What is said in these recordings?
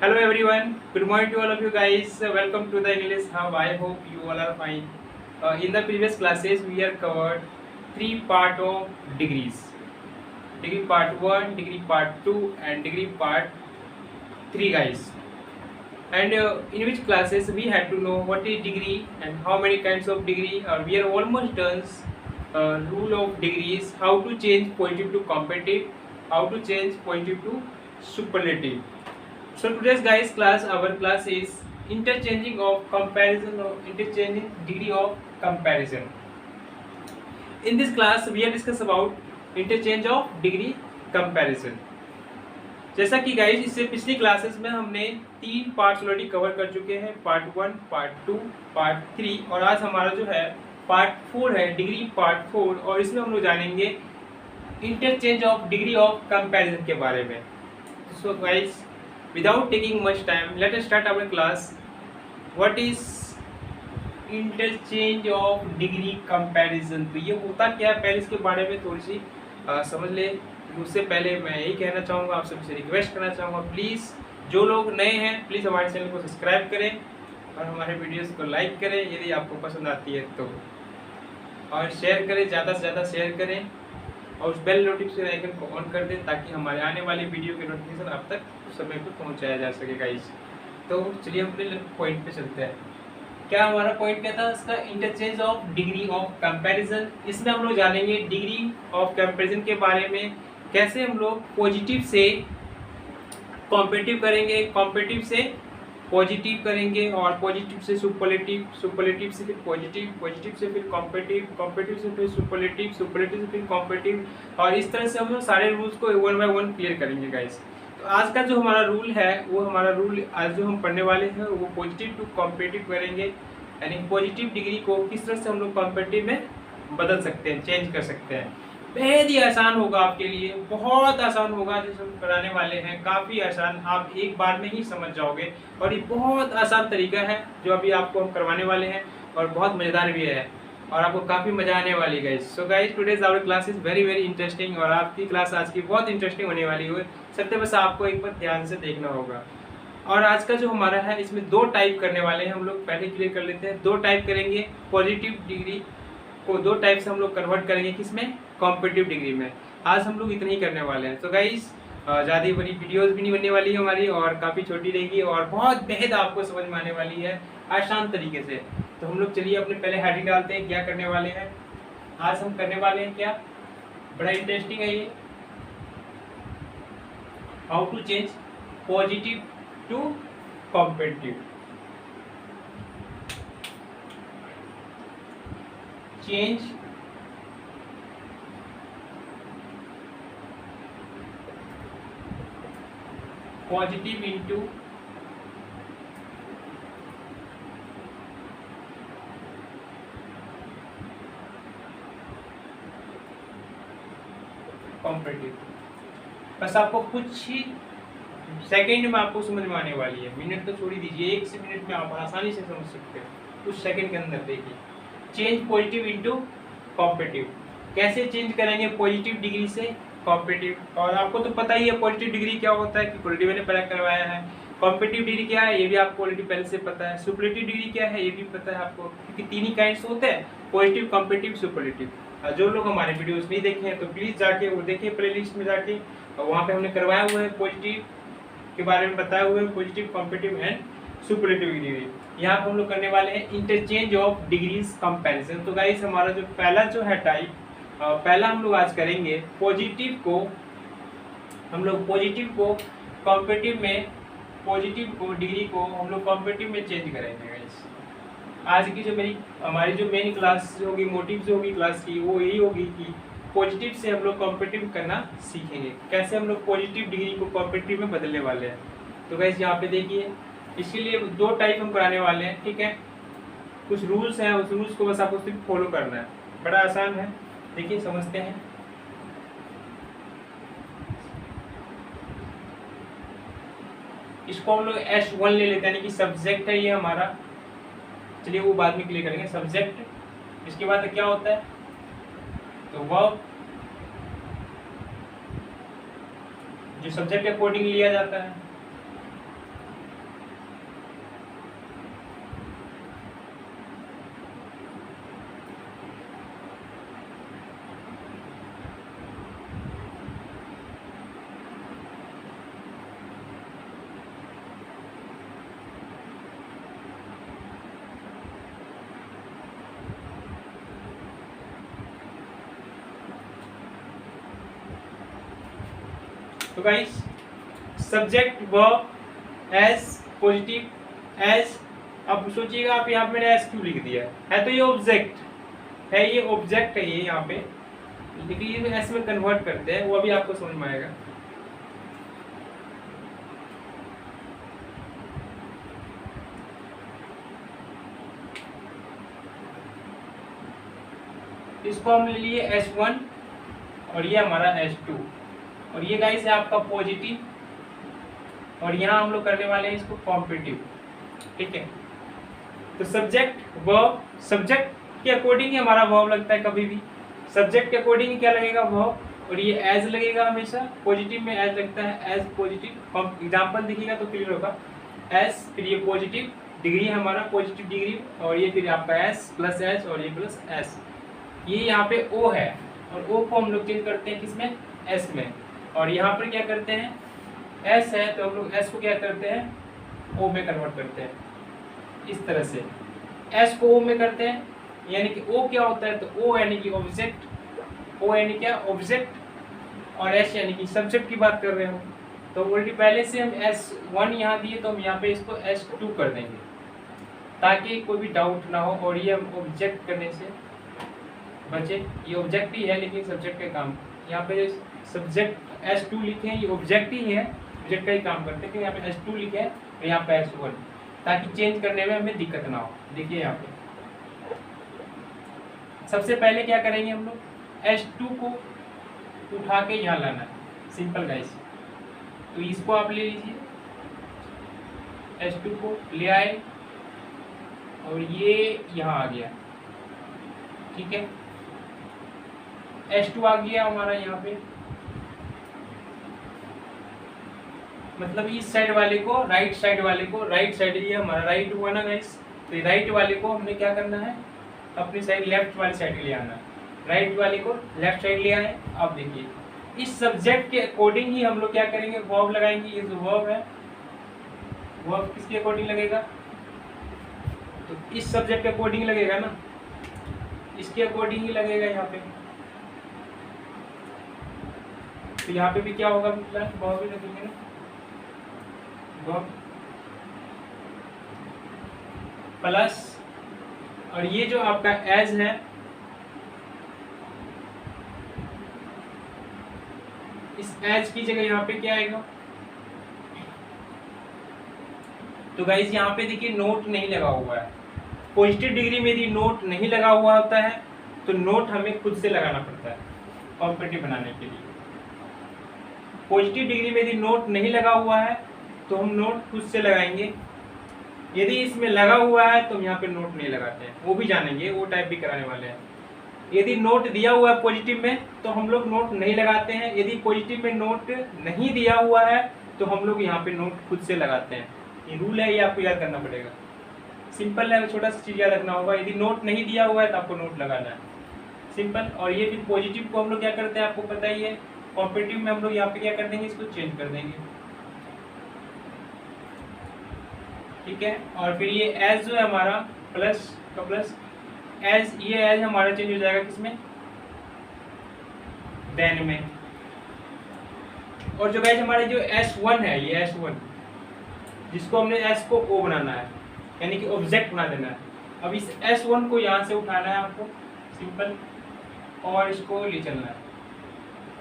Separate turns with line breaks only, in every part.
Hello everyone. Good morning to all of you guys. Welcome to the English Hub. I hope you all are fine. In the previous classes, we have covered three part of degrees. Degree part 1, degree part 2 and degree part 3 guys. And in which classes we had to know what is degree and how many kinds of degree. We are almost done rule of degrees, how to change positive to comparative, how to change positive to superlative. So today's guys class, our class is interchanging of comparison or interchanging degree of comparison. In this class we are discuss about interchange of degree comparison. जैसा कि guys इससे पिछली classes में हमने 3 parts already cover कर चुके हैं, part 1, part 2, part 3 और आज हमारा जो है पार्ट 4 है, डिग्री पार्ट 4 और इसमें हम लोग जानेंगे interchange of degree of comparison के बारे में. So guys without taking much time, let us start our class. What is interchange of degree comparison? तो ये होता क्या है, पहले इसके बारे में थोड़ी सी समझ ले. उससे पहले मैं यही कहना चाहूँगा, आप सबसे रिक्वेस्ट करना चाहूँगा, प्लीज़ जो लोग नए हैं प्लीज़ हमारे चैनल को सब्सक्राइब करें और हमारे वीडियोस को लाइक करें यदि आपको पसंद आती है तो, और शेयर करें, ज़्यादा से ज़्यादा शेयर करें और उस बेल नोटिफिकेशन आइकन को ऑन कर दें ताकि हमारे आने वाली वीडियो के नोटिफिकेशन आप तक समय पर पहुंचाया जा सके गाइस. तो चलिए हम अपने पॉइंट पे चलते हैं. क्या हमारा पॉइंट क्या था इसका? Interchange of degree of comparison. इसमें हम लोग जानेंगे डिग्री ऑफ कंपैरिजन के बारे में, कैसे हम लोग पॉजिटिव से कॉम्पिटिटिव करेंगे, कॉम्पिटिटिव से पॉजिटिव करेंगे और पॉजिटिव से सुपरलेटिव, सुपरलेटिव से फिर पॉजिटिव, पॉजिटिव से फिर कॉम्पिटिटिव, कॉम्पिटिटिव से फिर सुपरलेटिव, सुपरलेटिव से फिर कॉम्पिटिटिव और इस तरह से हम लोग सारे रूल्स को 1 बाय 1 क्लियर करेंगे गाइस. तो आज का जो हमारा रूल है वो हमारा रूल आज जो हम पढ़ने वाले हैं वो पॉजिटिव टू कॉम्पिटिटिव करेंगे. यानी पॉजिटिव डिग्री को किस तरह से हम लोग कॉम्पिटिटिव में बदल सकते हैं, चेंज कर सकते हैं. बेहद ही आसान होगा आपके लिए, बहुत आसान होगा. जिसे हम कराने वाले हैं काफ़ी आसान, आप एक बार में ही समझ जाओगे और ये बहुत आसान तरीका है जो अभी आपको हम करवाने वाले हैं और बहुत मज़ेदार भी है और आपको काफ़ी मज़ा आने वाली है guys. So guys today's our class is very very interesting और आपकी क्लास आज की बहुत इंटरेस्टिंग होने वाली है. सबसे बस आपको एक बार ध्यान से देखना होगा. और आज का जो हमारा है इसमें 2 टाइप करने वाले हैं हम लोग, पहले क्लियर कर लेते हैं. 2 टाइप करेंगे, पॉजिटिव डिग्री को 2 टाइप से हम लोग कन्वर्ट करेंगे, किसमें? कॉम्पिटिटिव डिग्री में. आज हम लोग इतना ही करने वाले हैं. तो गाइस ज़्यादा बड़ी वीडियोस भी नहीं बनने वाली है हमारी और काफ़ी छोटी रहेगी और बहुत बेहद आपको समझ में आने वाली है आसान तरीके से. तो हम लोग चलिए अपने पहले हेडिंग डालते हैं, क्या करने वाले हैं आज हम करने वाले हैं. क्या बड़ा इंटरेस्टिंग है ये, how to change positive to competitive. Change positive into competitive. बस आपको कुछ ही सेकंड में आपको समझ में आने वाली है. मिनट तो छोड़ ही दीजिए, 1 से मिनट में आप आसानी से समझ सकते हैं. कुछ सेकंड के अंदर देखिए, चेंज पॉजिटिव इंटू कॉम्पिटिटिव. कैसे चेंज करेंगे पॉजिटिव डिग्री से कॉम्पिटिटिव? और आपको तो पता ही है पॉजिटिव डिग्री क्या होता है, कि ऑलरेडी मैंने पहले करवाया है. कॉम्पिटिटिव डिग्री क्या है ये भी आपको ऑलरेडी पहले से पता है. सुपरलेटिव डिग्री क्या है ये भी पता है आपको, क्योंकि 3 ही काइंड्स होते हैं, पॉजिटिव, कॉम्पिटिटिव, सुपरलेटिव. जो लोग हमारे वीडियोस नहीं देखे हैं तो प्लीज़ जाके वो देखिए प्लेलिस्ट में जाके, और वहाँ पे हमने करवाया हुआ है पॉजिटिव के बारे में बताया हुआ है, positive, competitive and superlative degree. यहाँ पर हम लोग करने वाले हैं इंटरचेंज ऑफ डिग्रीज कंपैरिजन. तो गाइस हमारा जो पहला जो है टाइप, पहला हम लोग आज करेंगे पॉजिटिव को, हम लोग पॉजिटिव को कॉम्पिटिटिव में, पॉजिटिव को डिग्री को हम लोग कॉम्पिटिटिव में चेंज करेंगे गाइस. आज की जो हमारी जो मेन क्लास जो होगी, मोटिव जो होगी क्लास की, वो यही होगी कि पॉजिटिव से हम लोग कॉम्पिटिटिव करना सीखेंगे, कैसे हम लोग पॉजिटिव डिग्री को कॉम्पिटिटिव में बदलने वाले हैं. तो गाइस यहाँ पे देखिए, इसके लिए 2 टाइप हम कराने वाले हैं, ठीक है. कुछ रूल्स हैं, उस रूल्स को बस आपको सिर्फ फॉलो करना है, बड़ा आसान है. देखिए समझते हैं. इसको हम लोग S1 ले लेते हैं, यानी कि सब्जेक्ट है ये हमारा. चलिए वो बाद में क्लियर करेंगे. सब्जेक्ट, इसके बाद क्या होता है तो वर्ब, जो सब्जेक्ट अकॉर्डिंग लिया जाता है. तो guys subject verb as positive as, अब सोचिएगा आप यहाँ पे मैंने एस क्यों लिख दिया है तो ये ऑब्जेक्ट है, ये ऑब्जेक्ट है ये यहाँ पे, लेकिन ये एस में कन्वर्ट करते हैं, वो अभी आपको समझ में आएगा। इसको हम ले लिए S1 और ये हमारा S2 और ये गाइस है आपका पॉजिटिव और यहाँ हम लोग करने वाले हैं इसको कॉम्पिटिटिव, ठीक है। तो सब्जेक्ट वर्ब, सब्जेक्ट के अकॉर्डिंग ही हमारा वर्ब लगता है कभी भी, सब्जेक्ट के अकॉर्डिंग ही क्या लगेगा वर्ब, और ये एज लगेगा हमेशा, पॉजिटिव में एज लगता है, एज पॉजिटिव। एग्जाम्पल देखिएगा तो क्लियर होगा, एस फिर ये पॉजिटिव डिग्री हमारा पॉजिटिव डिग्री और ये फिर आपका एस प्लस एच और ये प्लस एस, ये यहाँ पे ओ है और ओ को हम लोग चेंज करते हैं किसमें, एस में, और यहाँ पर क्या करते हैं एस है तो हम लोग एस को क्या करते हैं ओ में कन्वर्ट करते हैं, इस तरह से एस को ओ में करते हैं, यानी कि ओ क्या होता है तो ओ यानी कि ऑब्जेक्ट, ओ यानी क्या ऑब्जेक्ट और एस यानी कि सब्जेक्ट की बात कर रहे हो। तो ऑलरेडी पहले से हम S1 यहाँ दिए तो हम यहाँ पे इसको S2 कर देंगे ताकि कोई भी डाउट ना हो, और ये हम ऑब्जेक्ट करने से बचे, ये ऑब्जेक्ट ही है लेकिन सब्जेक्ट का काम, यहाँ पे सब्जेक्ट S2 लिखे हैं, ये ऑब्जेक्ट ही है, ऑब्जेक्ट का ही काम करते हैं, लेकिन यहाँ पे S2 लिखे हैं और यहाँ पे S1 ताकि चेंज करने में हमें दिक्कत ना हो। देखिए यहाँ पे सबसे पहले क्या करेंगे हम लोग, S2 को उठा के यहाँ लाना है, सिंपल गाइस। तो इसको आप ले लीजिए, S2 को ले आए और ये यहाँ आ गया, ठीक है, S2 आ गया हमारा यहाँ पे, मतलब इस साइड वाले को राइट साइड वाले को, राइट साइड ये हमारा राइट हुआ ना गाइस, तो राइट वाले को हमने क्या करना है अपनी साइड लेफ्ट वाली साइड ले आना है, राइट वाले को लेफ्ट साइड ले आए। अब देखिए इस सब्जेक्ट के अकॉर्डिंग ही हम लोग क्या करेंगे वर्ब लगाएंगे, ये जो वर्ब है वर्ब किसके अकॉर्डिंग लगेगा, तो इस सब्जेक्ट के अकॉर्डिंग लगेगा ना, इसके अकॉर्डिंग ही लगेगा यहाँ पे। तो यहाँ पे भी क्या होगा वर्ब ही लगेंगे ना, वर्ब प्लस और ये जो आपका एज है इस एज की जगह यहाँ पे क्या आएगा, तो गाइस यहाँ पे देखिए नोट नहीं लगा हुआ है, पॉजिटिव डिग्री में यदि नोट नहीं लगा हुआ होता है तो नोट हमें खुद से लगाना पड़ता है कॉम्पिटिटिव बनाने के लिए। पॉजिटिव डिग्री में यदि नोट नहीं लगा हुआ है तो हम नोट खुद से लगाएंगे, यदि इसमें लगा हुआ है तो हम यहाँ पे नोट नहीं लगाते हैं, वो भी जानेंगे, वो टाइप भी कराने वाले हैं। यदि नोट दिया हुआ है पॉजिटिव में तो हम लोग नोट नहीं लगाते हैं, यदि पॉजिटिव में नोट नहीं दिया हुआ है तो हम लोग यहाँ पे नोट खुद से लगाते हैं। ये रूल है, ये आपको याद करना पड़ेगा, सिंपल है, छोटा सा चीज़ याद रखना होगा, यदि नोट नहीं दिया हुआ है तो आपको नोट लगाना है, सिंपल। और ये फिर पॉजिटिव को हम लोग क्या करते हैं आपको पता ही है, कॉम्पिटिटिव में हम लोग यहाँ पे क्या कर देंगे इसको चेंज कर देंगे, ठीक है। और फिर ये एज जो है हमारा प्लस का प्लस एज, ये एज हमारा चेंज हो जाएगा किसमें, देन में। और जो गाइस हमारे जो S1 है, ये S1 जिसको हमने S को O बनाना है यानी कि ऑब्जेक्ट बना देना है, अब इस S1 को यहाँ से उठाना है आपको सिंपल और इसको ले चलना है,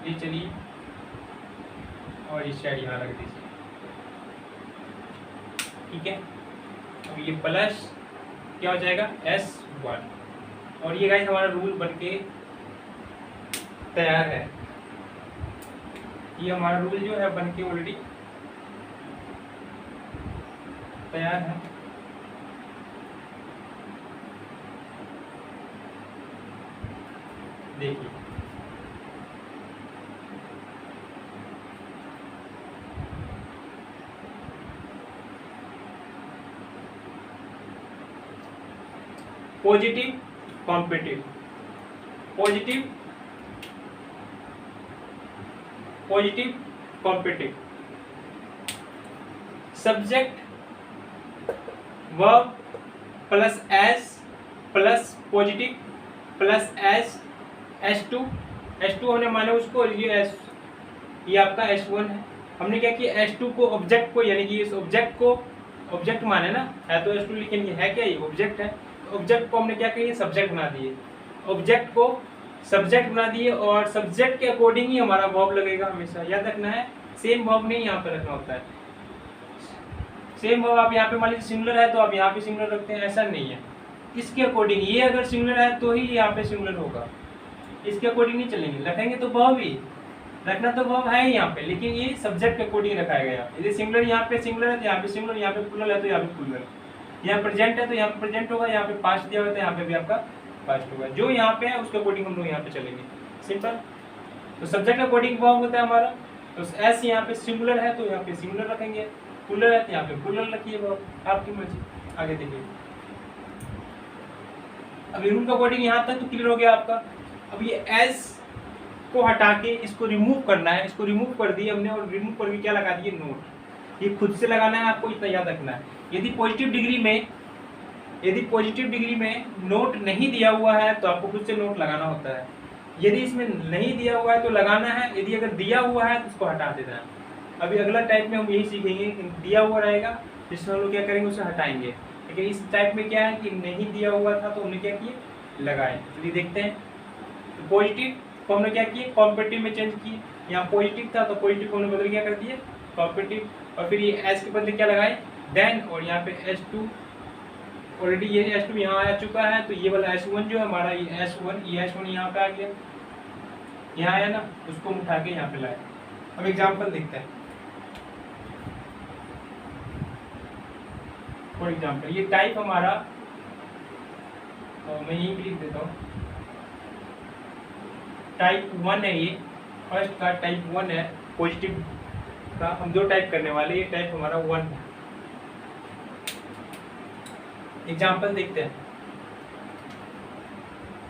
ले चलिए और इस साइड यहाँ रख दीजिए, ठीक है। अब ये प्लस क्या हो जाएगा S1 और ये गाइस हमारा रूल बनके तैयार है, ये हमारा रूल जो है बनके ऑलरेडी तैयार है। देखिए positive competitive, positive positive competitive, subject verb plus S plus positive plus S, S2 हमने माने उसको, ये ये आपका S1 है। हमने क्या किया, S2 को ऑब्जेक्ट को, यानी कि इस ऑब्जेक्ट को, ऑब्जेक्ट माने ना, है तो S2 लेकिन ये है क्या, ये ऑब्जेक्ट है। ऑब्जेक्ट को हमने क्या किया, सब्जेक्ट बना दिए, ऑब्जेक्ट को सब्जेक्ट बना दिए, और सब्जेक्ट के अकॉर्डिंग ही हमारा वर्ब लगेगा हमेशा, याद रखना है। सेम वर्ब नहीं यहाँ पे रखना होता है, सेम वर्ब आप यहाँ पे मान लीजिए सिंगुलर है तो आप यहाँ पे सिंगुलर रखते हैं, ऐसा नहीं है। इसके अकॉर्डिंग, ये अगर सिंगुलर है तो ही यहाँ पे सिंगुलर होगा, इसके अकॉर्डिंग नहीं चलेंगे। रखेंगे तो वर्ब ही रखना, तो वर्ब है ही यहाँ पे, लेकिन ये सब्जेक्ट के अकॉर्डिंग रखाया गया। यदि सिंगुलर यहाँ पे सिंगुलर है तो यहाँ पे सिंगुलर, यहाँ पे प्लूरल है तो यहाँ पे प्लूरल, यहाँ प्रेजेंट है तो यहाँ पे प्रेजेंट होगा, यहाँ पे पास्ट दिया हुआ है तो यहाँ पे भी आपका पास्ट होगा। जो यहाँ पे है उसके अकॉर्डिंग हम लोग यहाँ पे चलेंगे, सिंपल। तो सब्जेक्ट के अकॉर्डिंग वर्ब होता है हमारा। तो एस यहाँ पे सिंगुलर है तो यहाँ पे सिंगुलर रखेंगे, प्लूरल है तो यहाँ पे प्लूरल रखिए, वर्ब आपकी मर्जी। आगे देखिए, अब रूल का अकॉर्डिंग यहाँ तक तो क्लियर हो गया आपका। अब ये एस को हटा के इसको रिमूव करना है, इसको रिमूव कर दिए हमने, और रिमूव करके क्या लगा दिए, नोट। ये खुद से लगाना है आपको, इतना याद रखना है। यदि पॉजिटिव डिग्री में नोट नहीं दिया हुआ है तो आपको खुद से नोट लगाना होता है। यदि इसमें नहीं दिया हुआ है तो लगाना है, यदि अगर दिया हुआ है तो उसको हटा देना है। अभी अगला टाइप में हम यही सीखेंगे, दिया हुआ रहेगा जिसमें हम लोग क्या करेंगे, उसे हटाएंगे। लेकिन इस टाइप में क्या है कि नहीं दिया हुआ था तो हमने क्या किए, लगाए। चलिए देखते हैं। तो पॉजिटिव को हमने क्या किए, कॉम्पिटिटिव में चेंज किए। यहाँ पॉजिटिव था तो पॉजिटिव को हमने बदल क्या कर दिए, कॉम्पिटिटिव। और फिर ये एस के बदले क्या लगाए, देन, और यहाँ पे S2, ऑलरेडी ये S2 यहाँ आ चुका है, तो ये वाला S1 जो है हमारा, ये S1 यहाँ पे आ गया, यहाँ आया ना, उसको हम उठा के यहाँ पे लाए। अब एग्जाम्पल देखते हैं। फॉर एग्जाम्पल ये टाइप हमारा, मैं यही लिख देता हूँ, टाइप 1 है, ये फर्स्ट का टाइप 1 है पॉजिटिव का। हम दो टाइप करने वाले, ये टाइप हमारा 1 है। एग्जाम्पल देखते हैं।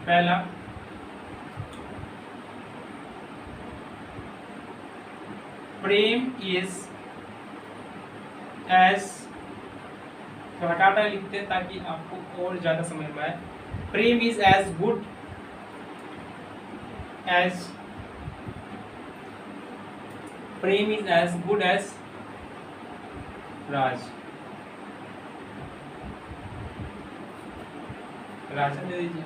पहला, प्रेम इज एज, तो हटाटा लिखते हैं ताकि आपको और ज्यादा समझ में आए। Prem is as good as, Prem is as good as Raj. Raja दे दीजिए।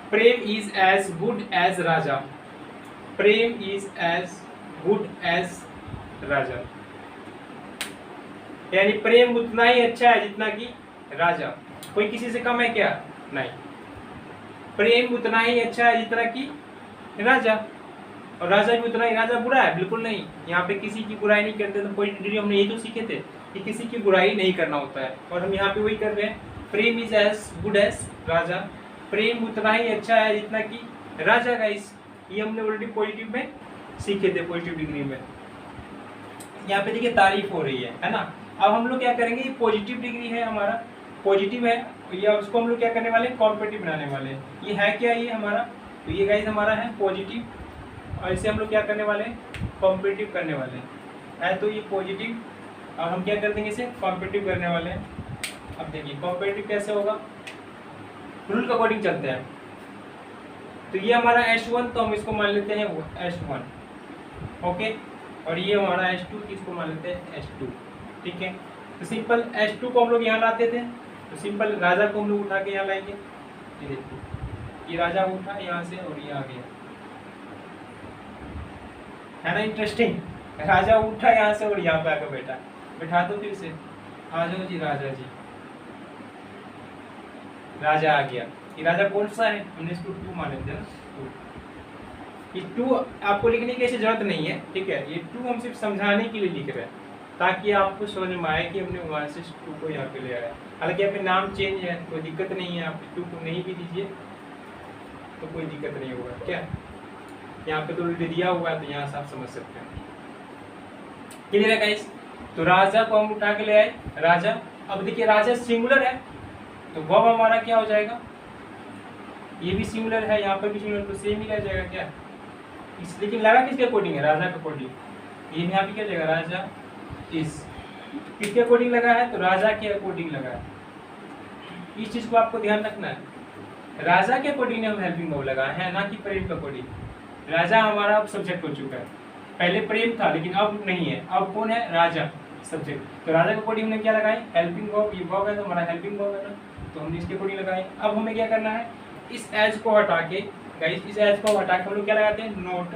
Prem is as good as Raja, Prem is as good as Raja, यानी प्रेम उतना ही अच्छा है जितना कि राजा। कोई किसी से कम है क्या, नहीं। प्रेम उतना ही अच्छा है जितना कि राजा, और राजा भी उतना ही। राजा बुरा है, बिल्कुल नहीं। यहाँ पे किसी की बुराई नहीं करते। तो पॉजिटिव हमने यही तो सीखे थे कि किसी की बुराई नहीं करना होता है, और हम यहाँ पे वही कर रहे हैं। प्रेम is as good as Raja, प्रेम उतना ही अच्छा है जितना कि राजा। गाइस, ये हमने ऑलरेडी पॉजिटिव में सीखे थे, पॉजिटिव डिग्री में। यहाँ पे देखिए तारीफ हो रही है ना। अब हम लोग क्या करेंगे, ये पॉजिटिव डिग्री है हमारा, पॉजिटिव है, या उसको हम लोग क्या करने वाले, कॉम्पिटिटिव बनाने वाले हैं। ये है क्या, ये हमारा, तो ये गाइस हमारा है पॉजिटिव, और इसे हम लोग क्या करने वाले हैं, कॉम्पिटिटिव करने वाले हैं। तो ये पॉजिटिव, और हम क्या कर देंगे, इसे कॉम्पिटिटिव करने वाले हैं। अब देखिए कॉम्पिटिटिव कैसे होगा, रूल के अकॉर्डिंग चलते हैं। तो ये हमारा S1, तो हम इसको मान लेते हैं S1, ओके। और ये हमारा S2, इसको मान लेते हैं S2, ठीक है। तो सिंपल S2 को हम लोग यहाँ लाते थे, तो सिंपल राजा को हम लोग उठा के यहाँ लाएंगे। ये देखिए, ये राजा उठा यहाँ से और ये आ गया, है ना इंटरेस्टिंग। राजा उठा यहाँ से और यहाँ पे आकर बैठा, बैठा दो फिर से, आ जाओ जी राजा जी, राजा आ गया। ये राजा कौन सा है, हमने इसको 2 मान लेते हैं ना। ये 2 आपको लिखने की ऐसी जरूरत नहीं है, ठीक है। ये 2 हम सिर्फ समझाने के लिए लिख रहे हैं, ताकि आपको समझ में आए कि हमने वहाँ से 2 को यहाँ पे ले आया। हालांकि यहाँ पे नाम चेंज है, कोई दिक्कत नहीं है। आप 2 को नहीं भी दीजिए तो कोई दिक्कत नहीं होगा, क्या। यहाँ पे तो ऑलरेडी दिया हुआ है, तो यहाँ से आप समझ सकते हैं। क्लियर है गाइस। तो राजा को हम उठा के ले आए, राजा। अब देखिए राजा सिंगुलर है, तो वर्ब हमारा क्या हो जाएगा, ये भी सिंगुलर है, यहाँ पर भी सिंगुलर, तो सेम ही रह जाएगा क्या। लेकिन लगा किसके अकॉर्डिंग है, राजा के अकॉर्डिंग। ये यहाँ पे क्या जाएगा, राजा इस, किसके अकॉर्डिंग लगा है, तो राजा के अकॉर्डिंग लगा है। इस चीज को आपको ध्यान रखना है, राजा के अकॉर्डिंग ने हम हेल्पिंग वर्ब लगाए हैं, ना कि प्रेम के अकॉर्डिंग। राजा हमारा अब सब्जेक्ट हो चुका है, पहले प्रेम था लेकिन अब नहीं है, अब कौन है, राजा सब्जेक्ट। तो राजा के अकॉर्डिंग हमने क्या लगाए, हेल्पिंग वर्ब, ये वर्ब है तो हमारा हेल्पिंग वर्ब है ना, तो हमने इसके अकॉर्डिंग लगाए। अब हमें क्या करना है, इस एज को हटा के गाइस, इस एज को हटा के हम लोग क्या लगाते हैं, नोट,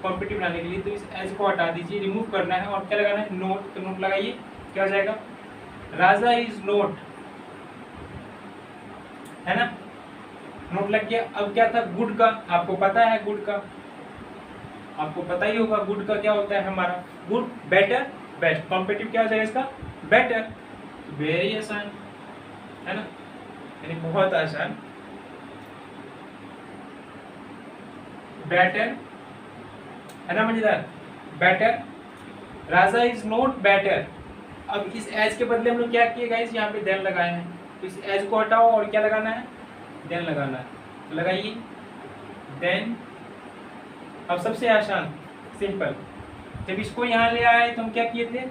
कॉम्पिटिटिव बनाने के लिए। तो इस एज को हटा दीजिए, रिमूव करना है और क्या लगाना है, नोट। तो नोट लगाइए, क्या हो जाएगा, राजा इज नोट, है ना, नोट लग गया। अब क्या था, गुड का, आपको पता है गुड का, आपको पता ही होगा गुड का क्या होता है हमारा, गुड, बेटर, बेस्ट। कॉम्पिटिटिव क्या हो जाएगा इसका, बेटर। वेरी आसान है ना, यानी बहुत आसान। बेटर है ना, मजेदार, better. Raja is not better. अब इस एज के बदले हम लोग क्या किए गाइस, यहाँ पे देन लगाए हैं, तो इस एज को हटाओ और क्या लगाना है, देन लगाना है। तो लगाइए देन। अब सबसे आसान, सिंपल, जब इसको यहाँ ले आए तो हम क्या किए थे,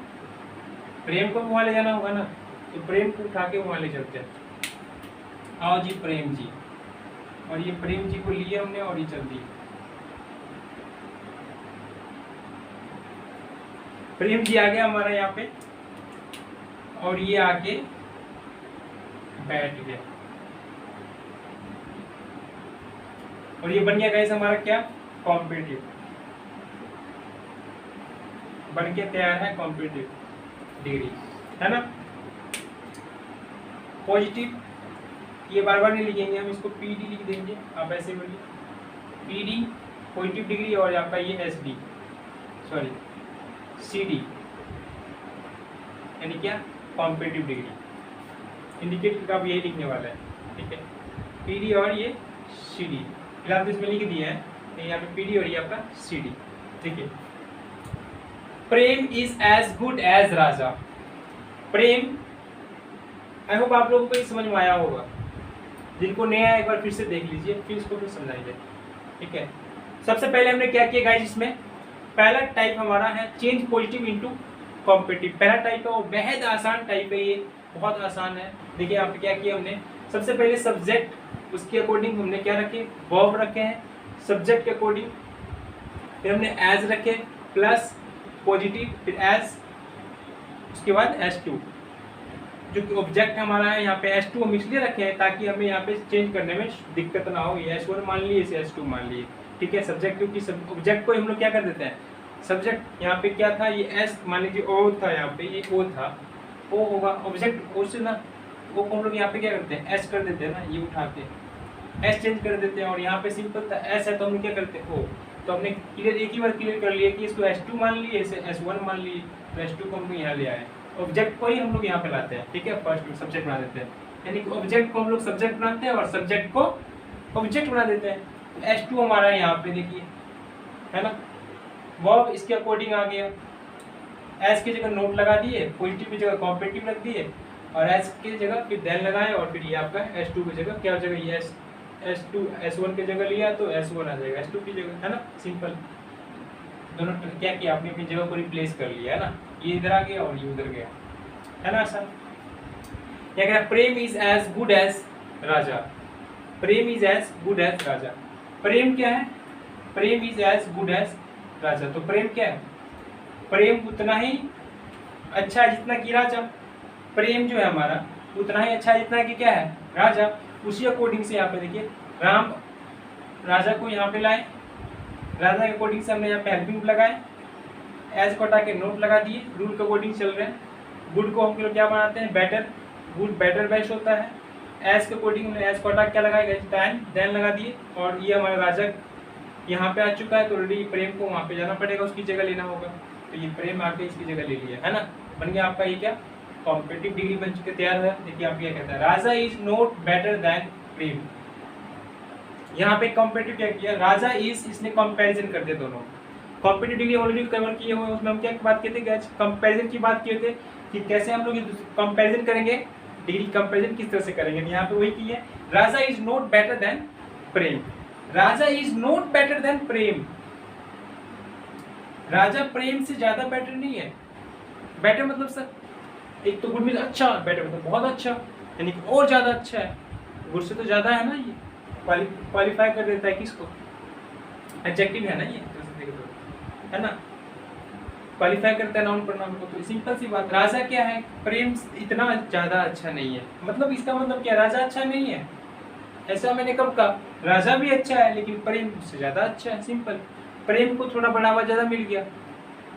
प्रेम को भी वहाँ ले जाना होगा ना, तो प्रेम को उठा के वहाँ ले चलते हैं। आओ जी प्रेम जी, और ये प्रेम जी को लिए हमने और ये चल दिए, प्रेम जी आ गया हमारा यहाँ पे, और ये आके बैठ गया, और ये बन गया गाइस हमारा क्या, कॉम्पिटिटिव, बन के तैयार है कॉम्पिटिटिव डिग्री, है ना। पॉजिटिव, ये बार बार नहीं लिखेंगे हम, इसको पीडी लिख देंगे, आप ऐसे बोलिए पीडी, पॉजिटिव डिग्री, और आपका ये एसडी, सॉरी सीडी, यानी क्या, कॉम्पिटिटिव डिग्री। इंडिकेट का भी यही लिखने वाला है, ठीक है, पीडी और ये सीडी, फिलहाल तो इसमें लिख दिया है, तो यहाँ पे पीडी और ये आपका सीडी, ठीक है। Prem is as good as Raja. Prem, I hope आप लोगों को ये समझ में आया होगा, जिनको नया है एक बार फिर से देख लीजिए, फिर इसको फिर समझाइए, ठीक है। सबसे पहले हमने क्या किया गाइस, इसमें पहला टाइप हमारा है चेंज पॉजिटिव इनटू कॉम्पिटिटिव, पहला टाइप है, वो बेहद आसान टाइप है, ये बहुत आसान है। देखिए यहाँ पे क्या किया हमने, सबसे पहले सब्जेक्ट, उसके अकॉर्डिंग हमने क्या रखे, वर्ब रखे हैं, सब्जेक्ट के अकॉर्डिंग, फिर हमने एज रखे प्लस पॉजिटिव, फिर एज, उसके बाद S2, जो कि ऑब्जेक्ट हमारा है यहाँ पे S2 हम इसलिए रखे हैं ताकि हमें यहाँ पे चेंज करने में दिक्कत ना हो, ये S1 मान लिए, इसे S2 मान लिए, ठीक है। सब्जेक्ट, क्योंकि ऑब्जेक्ट को हम लोग क्या कर देते हैं, सब्जेक्ट यहाँ पे क्या था, ये S मान लीजिए O था, यहाँ पे ये O था, O होगा ऑब्जेक्ट, O से ना O को हम लोग यहाँ पे क्या करते हैं, S कर देते हैं ना, ये उठा के S चेंज कर देते हैं, और यहाँ पे सिंपल था S है तो हम लोग क्या करते हैं O, तो हमने क्लियर, एक ही बार क्लियर कर लिया कि इसको S2 मान लिए, इसे S1 मान लिए, तो S2 को हम लोग यहाँ ले आए, ऑब्जेक्ट को ही हम लोग यहाँ पे लाते हैं, ठीक है, फर्स्ट सब्जेक्ट बना देते हैं, यानी कि ऑब्जेक्ट को हम लोग सब्जेक्ट बनाते हैं और सब्जेक्ट को ऑब्जेक्ट बना देते हैं। तो S2 हमारा यहाँ पे देखिए, है ना, वर्ब इसके अकॉर्डिंग आ गया, एस की जगह नोट लगा दिए, पॉजिटिव की जगह कॉम्पिटिटिव रख दिए, और एस की जगह फिर देन लगाए, और फिर ये आपका S2 की जगह क्या हो जाएगा, ये S2 S1 की जगह लिया तो S1 आ जाएगा S2 की जगह, है ना, सिंपल। दोनों क्या किया, आपने अपनी जगह को रिप्लेस कर लिया, है ना, ये इधर आ गया और ये उधर गया, है ना सर। क्या कह रहा है, Prem is as good as Raja, Prem is as good as Raja. Prem क्या है, Prem is as good as Raja, तो प्रेम क्या है, प्रेम उतना ही अच्छा है जितना कि राजा, प्रेम जो है हमारा उतना ही अच्छा है जितना कि क्या है, राजा। उसी अकॉर्डिंग से यहाँ पे देखिए, राम राजा को यहाँ पे लाए, राजा के अकॉर्डिंग से हमने यहाँ पे हेल्पिंग लगाए, एज को हटा के नोट लगा दिए, रूल के अकॉर्डिंग चल रहे हैं। गुड को हम लोग क्या बनाते हैं, बेटर, गुड बेटर बेस्ट होता है। एज के अकॉर्डिंग हमने एज को हटा क्या लगाएगा, देन लगा दिए, और ये हमारा राजा यहाँ पे आ चुका है, तो ऑलरेडी प्रेम को वहाँ पे जाना पड़ेगा, उसकी जगह लेना होगा, तो ये प्रेम आके इसकी जगह ले लिया, है ना, बन गया आपका ये क्या, कॉम्पिटिटिव डिग्री बन चुके, तैयार है। देखिए आप क्या कहता है, Raja is not better than प्रेम। यहाँ पे कॉम्पिटिटिव क्या किया, राजा इज, इसने कंपैरिजन कर दिया दोनों, कॉम्पिटिटिव डिग्री ऑलरेडी कवर किए हुए, उसमें हम क्या बात किए थे, कंपैरिजन की बात किए थे कि कैसे हम लोग कंपैरिजन करेंगे, डिग्री कंपैरिजन किस तरह से करेंगे। यहाँ पे वही की है, Raja is not better than Prem, Raja is not better than Prem, Raja Prem से ज्यादा बेटर नहीं है। बेटर मतलब सर, एक तो गुड मीन अच्छा, बेटर मतलब बहुत अच्छा, यानी कि और ज्यादा अच्छा है, गुड से तो ज्यादा है ना, ये क्वालिफाई कर देता है किसको, एडजेक्टिव है ना ये, तो देखो तो है ना, क्वालिफाई करता है नाउन प्रोनाउन को। तो सिंपल सी बात, राजा क्या है, प्रेम इतना ज़्यादा अच्छा नहीं है, मतलब इसका मतलब क्या, राजा अच्छा नहीं है, ऐसा मैंने कब कहा, राजा भी अच्छा है लेकिन प्रेम से ज़्यादा अच्छा है, सिंपल। प्रेम को थोड़ा बढ़ावा ज़्यादा मिल गया,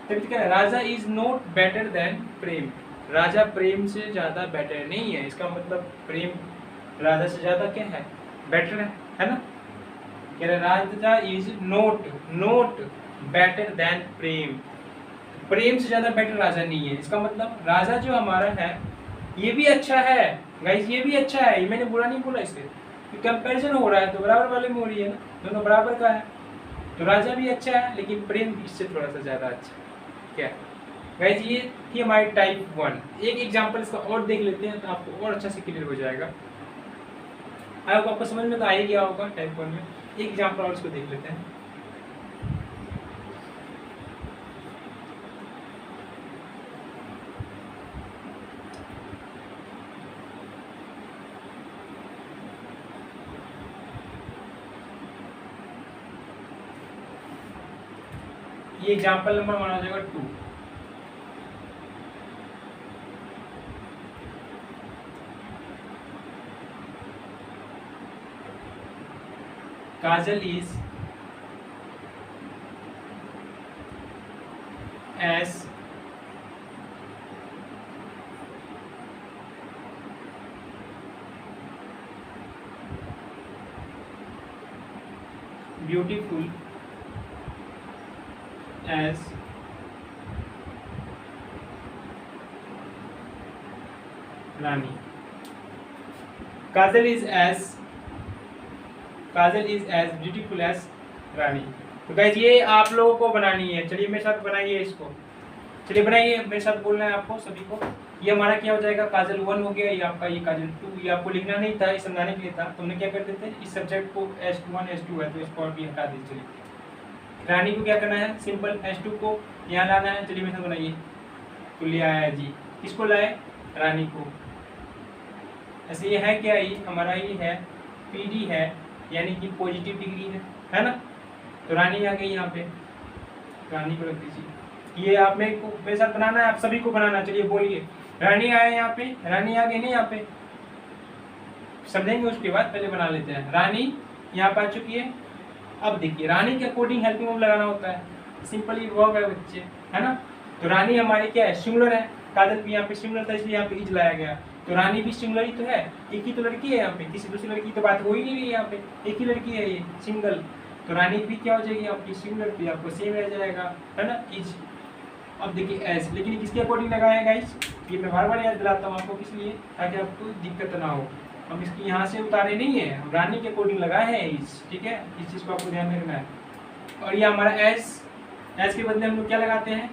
तभी तो क्या है, Raja is not better than Prem, Raja Prem से ज़्यादा बेटर नहीं है, इसका मतलब प्रेम राजा से ज़्यादा क्या है, बेटर है ना। कह रहे राजा इज नॉट बेटर देन प्रेम, प्रेम से ज़्यादा बेटर राजा नहीं है, इसका मतलब राजा जो हमारा है ये भी अच्छा है गाइस, ये भी अच्छा है, ये मैंने बुरा नहीं बोला इसे, कंपैरिजन हो रहा है तो बराबर वाले में हो रही है ना, दोनों बराबर का है, तो राजा भी अच्छा है लेकिन प्रेम इससे थोड़ा सा ज़्यादा अच्छा है। क्या गाइस, ये थी हमारी टाइप 1। एक एग्जांपल इसका और देख लेते हैं तो आपको और अच्छा से क्लियर हो जाएगा, आपको समझ में तो आ ही गया होगा टाइप 1 में। एक एग्जांपल और इसको देख लेते हैं। ये एग्जांपल नंबर माना जाएगा 2। Kajal is as beautiful as Rani, Kajal is as beautiful as Rani. तो गाइज ये आप लोगों को बनानी है, चलिए मेरे साथ बनाइए इसको, चलिए बनाइए मेरे साथ, बोलना है आपको सभी को। ये हमारा क्या हो जाएगा, काजल 1 हो गया, ये आपका ये काजल 2, ये आपको लिखना नहीं था, ये समझाने के लिए था, तुमने क्या कर देते इस सब्जेक्ट को S1 S2 है तो इसको भी हटा दीजिए। चलिए रानी को क्या करना है, सिंपल S2 को यहाँ लाना है, चलिए मेरे साथ बनाइए। तो ले आया जी, किसको लाए, रानी को। ऐसे ये है क्या, ये हमारा ये है PD है, यानी कि पॉजिटिव डिग्री है ना। तो रानी आ गई यहाँ पे, रानी को रख दीजिए। ये आप मेरे साथ बनाना है, आप सभी को बनाना। चलिए बोलिए, रानी आया यहाँ पे, रानी आ गई नहीं यहाँ पे, समझेंगे उसके बाद, पहले बना लेते हैं। रानी यहाँ पे आ चुकी है। अब देखिए रानी के अकॉर्डिंग हेल्पिंग वर्ब लगाना होता है, सिंपली वर्ब है बच्चे, है ना। तो रानी हमारी क्या है, सिंगुलर है, काजल भी यहाँ पे सिंगुलर था इसलिए यहाँ पे इज लाया गया। तो रानी भी सिंगुलर ही तो है, एक ही तो लड़की है यहाँ पे, किसी दूसरी लड़की की तो बात हो ही नहीं रही है यहाँ पे, एक ही लड़की है ये सिंगल। तो रानी भी क्या हो जाएगी आपकी, सिंगुलर भी आपको सेम रह जाएगा, है ना, इज। अब देखिए एज, लेकिन ये किसके अकॉर्डिंग लगाया है गाइस, ये मैं बार बार याद दिलाता हूँ आपको, किस लिए, ताकि आपको दिक्कत ना हो। हम इसकी यहाँ से उतारे नहीं है, हम रानी के अकॉर्डिंग लगाए हैं इज, ठीक है, इस चीज़ को आपको ध्यान में रखना है। और ये हमारा एज के बदले हम लोग क्या लगाते हैं,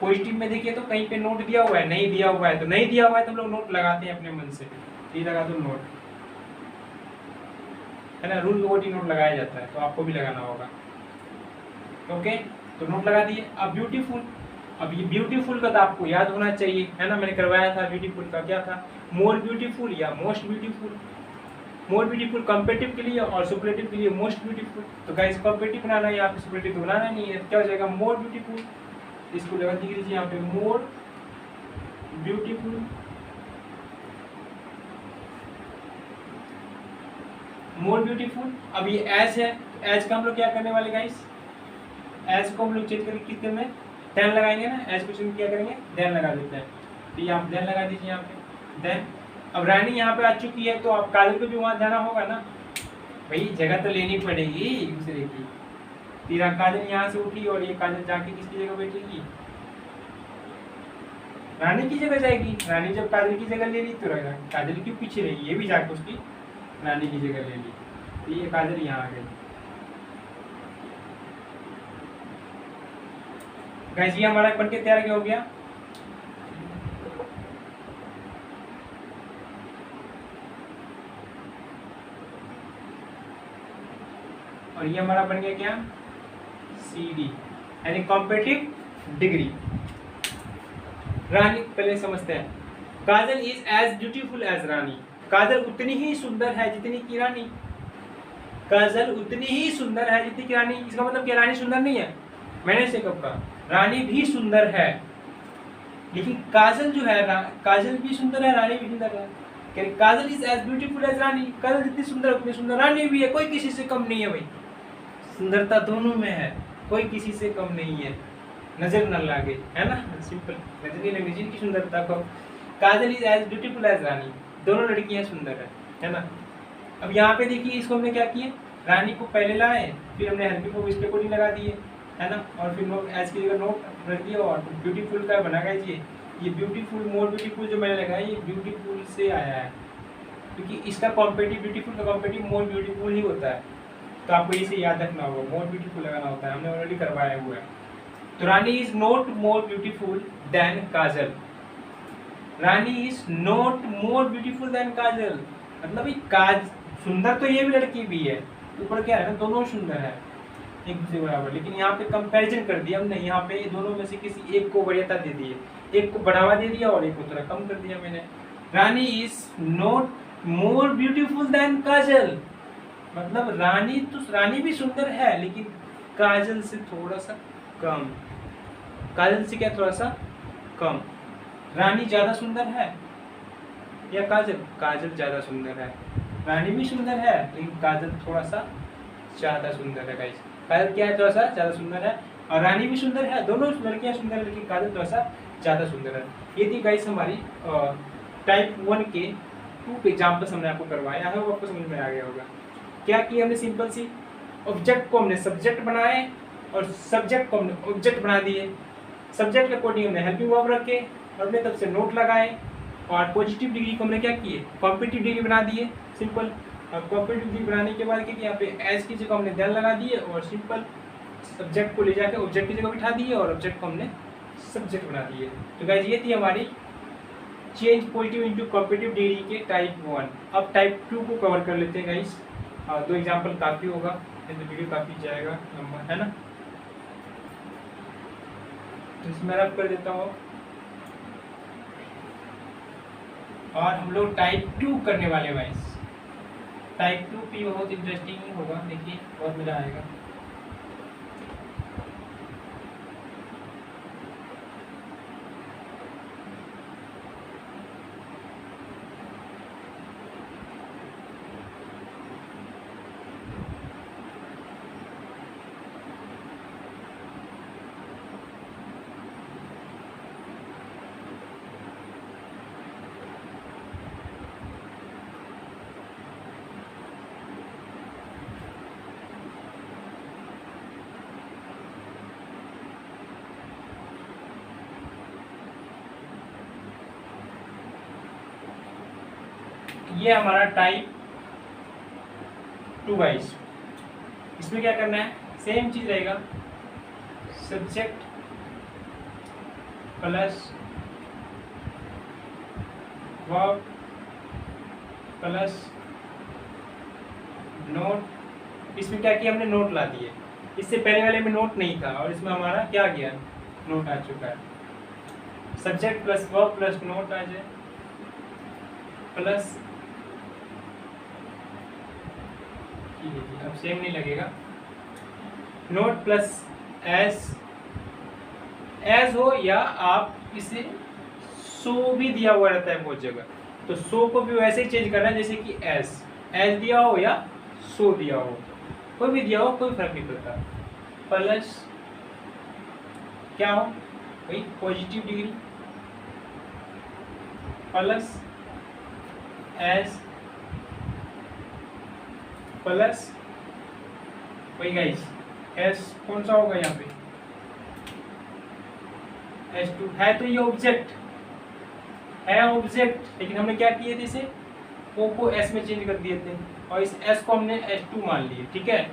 पॉजिटिव में देखिए तो कहीं पे नोट दिया हुआ है, नहीं दिया हुआ है, तो नहीं दिया हुआ है तो हम लोग नोट लगाते हैं अपने मन से, ये लगा दो नोट, है ना, रूल अकॉर्डिंग नोट लगाया जाता है, तो आपको भी लगाना होगा। ओके, तो नोट लगा दिए। अब ब्यूटीफुल, अब ये ब्यूटीफुल का तो आपको याद होना चाहिए, है ना, मैंने करवाया था ब्यूटीफुल का, क्या था, मोर ब्यूटीफुल या most beautiful. More beautiful competitive के लिए और सुपरलेटिव के लिए मोस्ट ब्यूटीफुल। तो गाइस कंपेटिव बनाना है, यहाँ पे सुपरलेटिव बनाना नहीं है, क्या हो जाएगा, मोर ब्यूटीफुल। इसको लगा दीजिए यहाँ पे, मोर ब्यूटीफुल, मोर ब्यूटीफुल। अब ये एज है, एज का हम लोग क्या करने वाले गाइस, एज को हम लोग चेंज करके कितने में देन लगाएंगे ना, एज को चेंज क्या करेंगे, देन लगा देते हैं। तो ये आप देन लगा दीजिए यहाँ पे, देन। अब रानी यहाँ पे आ चुकी है तो आप काजल को भी वहाँ जाना होगा ना, भाई जगह तो लेनी पड़ेगी दूसरे की। तेरा काजल यहाँ से उठी और ये काजल जाके किसकी जगह बैठेगी, रानी की जगह जाएगी। रानी जब काजल की जगह ले ली तो काजल क्यों पीछे रही, ये भी जाके उसकी रानी की जगह ले ली, तो ये काजल यहाँ आ गई। गाइस ये हमारा बन के तैयार क्या हो गया, और ये हमारा बन गया क्या, CD, यानी कॉम्पेटिटिव डिग्री। रानी पहले समझते हैं, काजल इज एज ब्यूटीफुल एज रानी, काजल उतनी ही सुंदर है जितनी की रानी। काजल उतनी ही सुंदर है जितनी कि रानी। इसका मतलब क्या रानी सुंदर नहीं है? मैंने से कब कहा? रानी भी सुंदर है, लेकिन काजल जो है काजल भी सुंदर है, रानी भी सुंदर है। काजल इज एज ब्यूटीफुल एज रानी। काजल जितनी सुंदर उतनी सुंदर रानी भी है, कोई किसी से कम नहीं है भाई। सुंदरता दोनों में है, कोई किसी से कम नहीं है। नजर न लागे, है ना, सिंपल। नजर नहीं लगनी जिनकी सुंदरता को। काजल इज एज ब्यूटीफुल एज रानी, दोनों लड़कियां सुंदर है ना। अब यहाँ पे देखिए, इसको हमने क्या किया, रानी को पहले लाए, फिर हमने हेल्पिंग वर्ब इसके कोडिंग लगा दिए, है ना, और फिर नोट एज की जगह नोट रख दिया और ब्यूटीफुल का बना गया। ये ब्यूटीफुल, मोर ब्यूटीफुल जो मैंने लगाया ये ब्यूटीफुल से आया है, क्योंकि इसका कॉम्पिटिव ब्यूटीफुल का कॉम्पिटिव मोर ब्यूटीफुल ही होता है। तो आपको इसे याद रखना होगा, मोर ब्यूटीफुल लगाना होता है, हमने ऑलरेडी करवाया हुआ है। तो Rani is not more beautiful than Kajal. Rani is not more beautiful than Kajal, मतलब सुंदर तो ये भी लड़की भी है, ऊपर क्या है ना, दोनों सुंदर है एक दूसरे बराबर। लेकिन यहाँ पे कंपैरिजन कर दिया हमने, यहाँ पे दोनों में से किसी एक को वरीयता दे दी है, एक को बढ़ावा दे दिया और एक को थोड़ा कम कर दिया मैंने। Rani is not more beautiful than Kajal, मतलब रानी भी सुंदर है लेकिन काजल से थोड़ा सा कम। काजल से क्या थोड़ा सा कम। रानी ज्यादा सुंदर है या काजल? काजल ज्यादा सुंदर है। रानी भी सुंदर है लेकिन काजल थोड़ा सा ज्यादा सुंदर है गाइस। काजल क्या है? थोड़ा सा ज्यादा सुंदर है, और रानी भी सुंदर है, दोनों लड़कियां सुंदर है, लेकिन काजल थोड़ा सा ज्यादा सुंदर है। ये थी गाइस हमारी टाइप 1 के 2 एग्जाम्पल्स हमने आपको करवाया है, वो आपको समझ में आ गया होगा। क्या किया हमने? सिंपल सी ऑब्जेक्ट को हमने सब्जेक्ट बनाए और सब्जेक्ट को हमने ऑब्जेक्ट बना दिए। सब्जेक्ट के अकॉर्डिंग हमने हेल्पिंग वर्ब रखे और अपने तरफ से नोट लगाए, और पॉजिटिव डिग्री को हमने क्या किए? कॉम्पिटिटिव डिग्री बना दिए, सिंपल। और कॉम्पिटिटिव डिग्री बनाने के बाद क्या, यहाँ पे एज की जगह हमने देन लगा दिए और सिंपल सब्जेक्ट को ले जाकर ऑब्जेक्ट की जगह बिठा दिए और ऑब्जेक्ट को हमने सब्जेक्ट बना दिए। तो गाइस ये थी हमारी change positive into competitive degree के टाइप 1। अब टाइप 2 को कवर कर लेते हैं गाइस। 2 एग्जाम्पल काफ़ी होगा, तो वीडियो काफ़ी जाएगा लंबा, है ना। तो इसमें रब कर देता हूँ और हम लोग टाइप 2 करने वाले हैं गाइस। टाइप 2 भी बहुत इंटरेस्टिंग होगा, देखिए बहुत मज़ा आएगा। ये हमारा टाइप 2 गाइस। इसमें क्या करना है? सेम चीज रहेगा, subject plus verb plus note. इसमें क्या किया हमने? नोट ला दिए। इससे पहले वाले में नोट नहीं था और इसमें हमारा क्या गया? नोट आ चुका है। Subject plus verb plus not आ जाए, प्लस अब सेम नहीं लगेगा, नोट प्लस एज हो, या आप इसे सो भी दिया हुआ रहता है बहुत जगह, तो सो को भी वैसे ही चेंज करना है जैसे कि एज दिया हो या सो दिया हो, कोई भी दिया हो कोई फर्क नहीं पड़ता। प्लस क्या हो भाई? Positive degree plus as plus वही गाइस एस कौन सा होगा यहाँ पे? S2 है, तो ये ऑब्जेक्ट है, ऑब्जेक्ट। लेकिन हमने क्या किए थे? इसे O को S में चेंज कर दिए थे और इस S को हमने S2 मान लिए, ठीक है।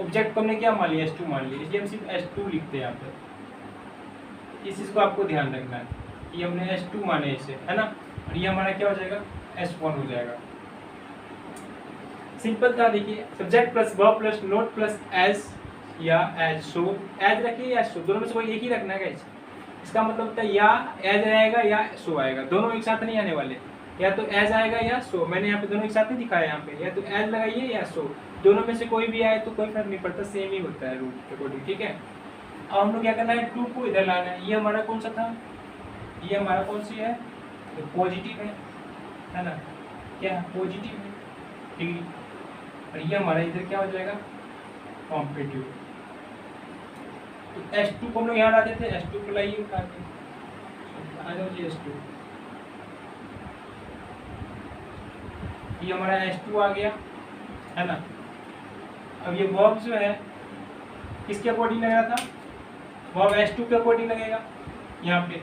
ऑब्जेक्ट को हमने क्या मान लिया? S2 मान लिया, इसलिए हम सिर्फ S2 लिखते हैं यहाँ पे। इस चीज को आपको ध्यान रखना है कि हमने S2 माने इसे, है ना, और ये हमारा क्या हो जाएगा? S1 हो जाएगा। सिंपल था, देखिए subject plus verb plus not plus as या एज सो। एज रखिए या सो, दोनों में से कोई एक ही रखना है गाइस। इसका मतलब होता है या एज रहेगा या सो आएगा, दोनों एक साथ नहीं आने वाले। या तो एज आएगा या सो, मैंने यहाँ पे दोनों एक साथ नहीं दिखाया यहाँ पे, या तो एज लगाइए या सो। दोनों में से कोई भी आए तो कोई फर्क नहीं पड़ता, सेम ही होता है रूल के अकॉर्डिंग, ठीक है। अब हम लोग क्या करना है, 2 को इधर लाना है। ये हमारा कौन सा था, ये हमारा कौन सी है, तो पॉजिटिव है ना, क्या पॉजिटिव है डिग्री, और ये हमारा इधर क्या हो जाएगा, कॉम्पिटिटिव। तो S2 को हम लोग यहाँ ला देते हैं, S2 को लाइए उठा के, आ जाओ जी S2, ये हमारा S2 आ गया है ना। अब ये वर्ब जो है किसके अकॉर्डिंग लग रहा था, वर्ब S2 के अकॉर्डिंग लगेगा यहाँ पे,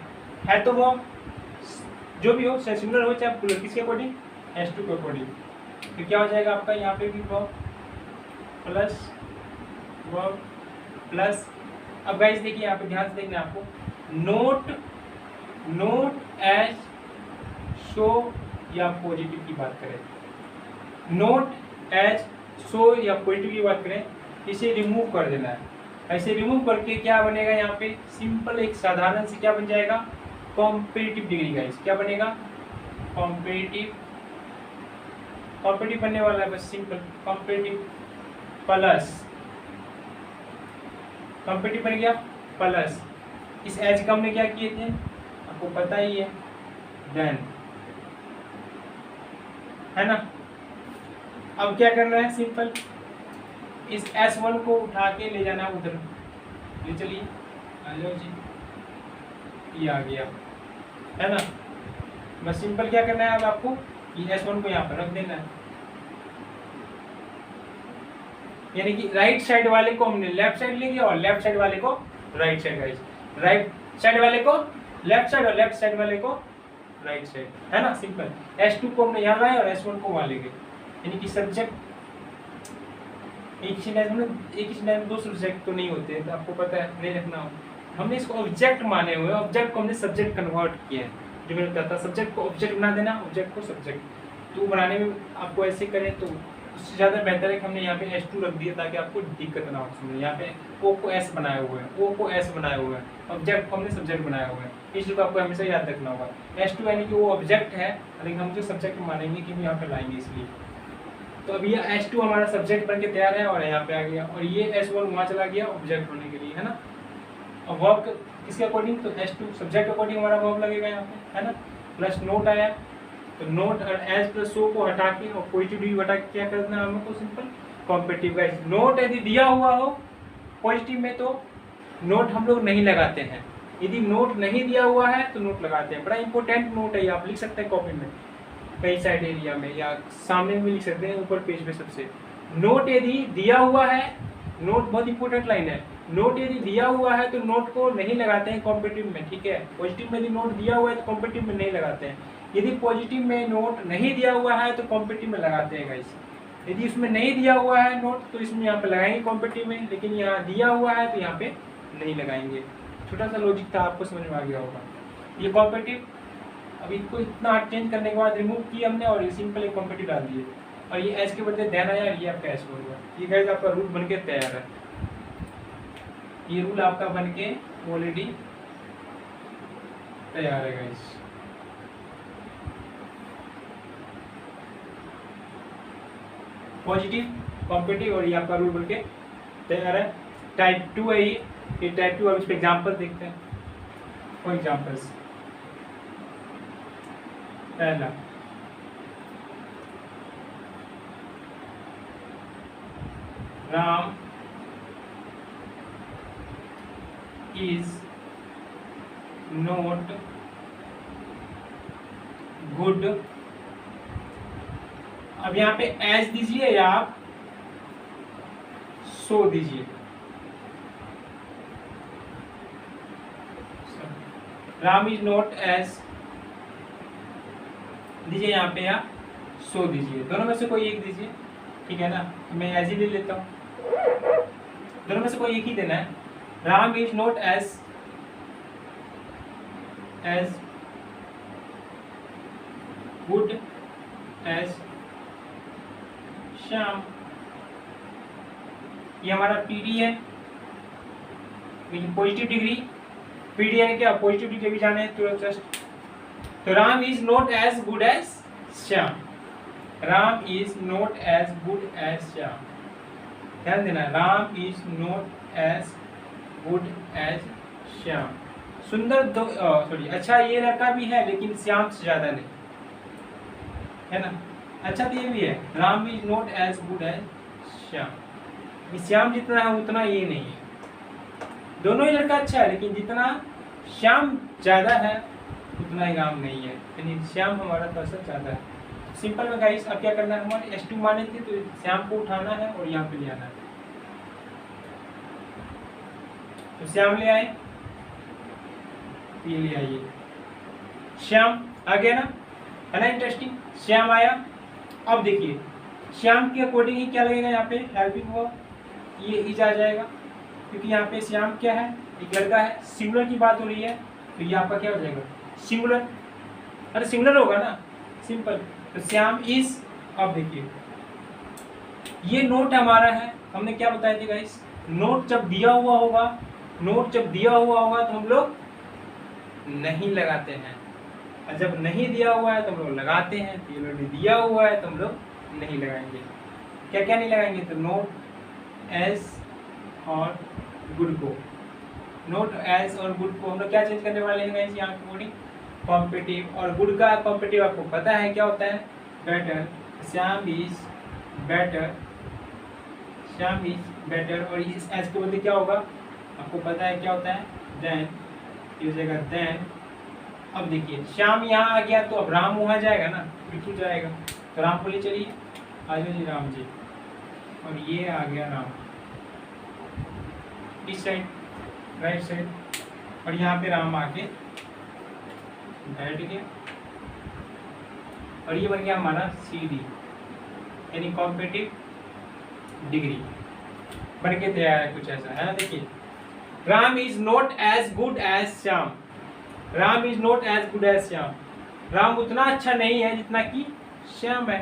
है तो वर्ब जो भी हो, चाहे सिंगुलर हो चाहे प्लूरल, किसके अकॉर्डिंग, S2 के अकॉर्डिंग। तो क्या हो जाएगा आपका यहाँ पे भी वर्ब प्लस वर्ब प्लस। अब गाइस देखिए यहाँ पे ध्यान से देखना आपको, नोट एज शो या पॉजिटिव की बात करें, नोट एज शो या पॉजिटिव की बात करें, इसे रिमूव कर देना है। ऐसे रिमूव करके क्या बनेगा यहाँ पे, सिंपल एक साधारण से क्या बन जाएगा, कॉम्पिटिटिव डिग्री। गाइस क्या बनेगा, कॉम्पिटिटिव बनने वाला है, बस सिंपल कॉम्पिटिटिव प्लस, कॉम्पिटिटिव बन गया प्लस, इस एज का हमने क्या किए थे आपको पता ही है, देन, है ना। अब क्या करना है, सिंपल इस S1 को उठा के ले जाना है उधर, ले चलिए, आ जाओ जी, ये आ गया है ना। बस सिंपल क्या करना है, अब आपको ये S1 को यहाँ पर रख देना है, यानी कि राइट साइड वाले को हमने लेफ्ट साइड ले लिया और लेफ्ट साइड वाले को right side, guys right side वाले को लेफ्ट साइड और लेफ्ट साइड वाले को राइट साइड, है ना। सिंपल S2 को हमने यहाँ लाए और S1 को वहाँ ले गए, यानी कि सब्जेक्ट एक ही लाइन में दो सब्जेक्ट तो नहीं होते, तो आपको पता है, नहीं रखना हो। हमने इसको ऑब्जेक्ट माने हुए, ऑब्जेक्ट को हमने सब्जेक्ट कन्वर्ट किया है, जो मैंने बताया था सब्जेक्ट को ऑब्जेक्ट बना देना, ऑब्जेक्ट को सब्जेक्ट। तो बनाने में आपको ऐसे करें तो उससे ज़्यादा बेहतर है कि हमने यहाँ पे S2 रख दिया ताकि आपको दिक्कत ना हो। सुनिए यहाँ पे O को S बनाए हुए हैं, O को S बनाए हुए हैं, ऑब्जेक्ट को हमने सब्जेक्ट बनाया हुआ है, इस चीज़ को आपको हमेशा याद रखना होगा। S2 यानी कि वो ऑब्जेक्ट है, लेकिन हम जो सब्जेक्ट मानेंगे कि हम यहाँ पे लाएंगे, इसलिए। तो अब ये S2 हमारा सब्जेक्ट बन के तैयार है और यहाँ पे आ गया, और ये S1 वहाँ चला गया ऑब्जेक्ट होने के लिए, है ना। अब वर्ब किसके अकॉर्डिंग, तो S2 सब्जेक्ट अकॉर्डिंग हमारा वर्ब लगेगा यहाँ पे, है ना। प्लस नोट आया, तो नोट और एज प्लस शो को हटा के और पॉजिटिव डी हटा के क्या करना है हमको, सिंपल कॉम्पिटिटिव। गाइस नोट यदि दिया हुआ हो पॉजिटिव में तो नोट हम लोग नहीं लगाते हैं, यदि नोट नहीं दिया हुआ है तो नोट लगाते हैं। बड़ा इंपॉर्टेंट नोट है, आप लिख सकते हैं कॉपी में, कहीं साइड एरिया में या सामने में लिख सकते हैं, ऊपर पेज पे सबसे। नोट यदि दिया हुआ है, नोट बहुत इंपॉर्टेंट लाइन है, नोट यदि दिया हुआ है तो नोट को नहीं लगाते हैं कॉम्पिटिटिव में, ठीक है। पॉजिटिव में यदि नोट दिया हुआ है तो कॉम्पिटिटिव में नहीं लगाते हैं, यदि पॉजिटिव में नोट नहीं दिया हुआ है तो कॉम्पिटिटिव में लगाते हैं गाइस। यदि इसमें नहीं दिया हुआ है नोट तो इसमें यहाँ पे लगाएंगे कॉम्पिटिटिव में, लेकिन यहाँ दिया हुआ है तो यहाँ पे नहीं लगाएंगे। छोटा सा लॉजिक था, आपको समझ में आ गया होगा। ये कॉम्पिटिटिव, अब इसको इतना चेंज करने के बाद रिमूव किया हमने और ये सिंपल एक कॉम्पिटिटिव डाल दिए, और ये एस के बदले देन आया, ये आपका एस हो गया। ये गाइस आपका रूल बन के तैयार है, ये रूल आपका बन के ऑलरेडी तैयार है गाइस। पॉजिटिव, कॉम्पिटिटिव और ये आपका रूल बन के तैयार है। टाइप 2 है ये टाइप 2। अब इस पे एग्जाम्पल देखते हैं। फॉर एग्जाम्पल्स, पहला राम इज नॉट गुड। अब यहाँ पे एज दीजिए या आप सो दीजिए। राम इज नॉट एज दीजिए यहाँ पे, या सो दीजिए, दोनों में से कोई एक दीजिए, ठीक है ना। मैं एज ही ले लेता हूँ, दोनों में से कोई एक ही देना है। Ram is not as good as Shyam. ये हमारा पीडी है, पॉजिटिव डिग्री। पीडी यानी क्या, पॉजिटिव डिग्री भी जाने तुरंत जस्ट। तो Ram is not as good as Shyam, Ram is not as good as Shyam. ध्यान देना, Ram is not as good as Shyam. सुंदर दो सॉरी अच्छा ये लड़का भी है लेकिन श्याम से ज्यादा नहीं, है ना। अच्छा तो ये भी है, Ram is not as good as Shyam. Shyam जितना है उतना ये नहीं है। दोनों ही लड़का अच्छा है लेकिन जितना श्याम ज्यादा है उतना ही राम नहीं है, यानी श्याम हमारा पर्सन ज्यादा है। सिंपल में गाइस अब क्या करना है, हमारे S2 माने थे तो श्याम को उठाना है और यहाँ पे ले आना है। तो श्याम ले आए, ये ले आइए, श्याम आ गया ना, है ना इंटरेस्टिंग। श्याम आया, अब देखिए श्याम के अकॉर्डिंग ही क्या लगेगा यहाँ पे, हेल्पिंग वर्ब, ये इज आ जाएगा क्योंकि यहाँ पे श्याम क्या है, एक लड़का है, सिंगुलर की बात हो रही है तो ये आपका क्या हो जाएगा, सिंगुलर। अरे सिंगुलर होगा ना, सिंपल। तो श्याम इज, अब देखिए ये नोट हमारा है, हमने क्या बताया था गाइस, नोट जब दिया हुआ होगा, नोट जब दिया हुआ होगा तो हम लोग नहीं लगाते हैं, और जब नहीं दिया हुआ है तो हम लोग लगाते हैं। तो ये लोग दिया हुआ है तो हम लोग नहीं लगाएंगे। क्या क्या नहीं लगाएंगे, तो नोट एज और गुड को, नोट एज और गुड को हम लोग क्या चेंज करने वाले हैं गाइस, यहाँ पे बोली कॉम्पिटिटिव, और गुड का कॉम्पिटिटिव आपको पता है क्या होता है, better. Shyam is better, Shyam is better, और इस एज के बदले क्या होगा आपको पता है क्या होता है, देन, इस जगह देन। अब देखिए श्याम यहाँ आ गया तो अब राम वहाँ जाएगा ना, बिल्कुल जाएगा, तो राम को ले चलिए, आ जाओ जी राम जी, और ये आ गया राम इस साइड, राइट साइड, और यहाँ पे राम आके बैठ गया, और ये बन गया हमारा CD, यानी कॉम्पिटिटिव डिग्री बन के तैयार है, कुछ ऐसा है ना। देखिए Ram is not as good as Shyam, Ram is not as good as Shyam, Ram उतना अच्छा नहीं है जितना कि श्याम है।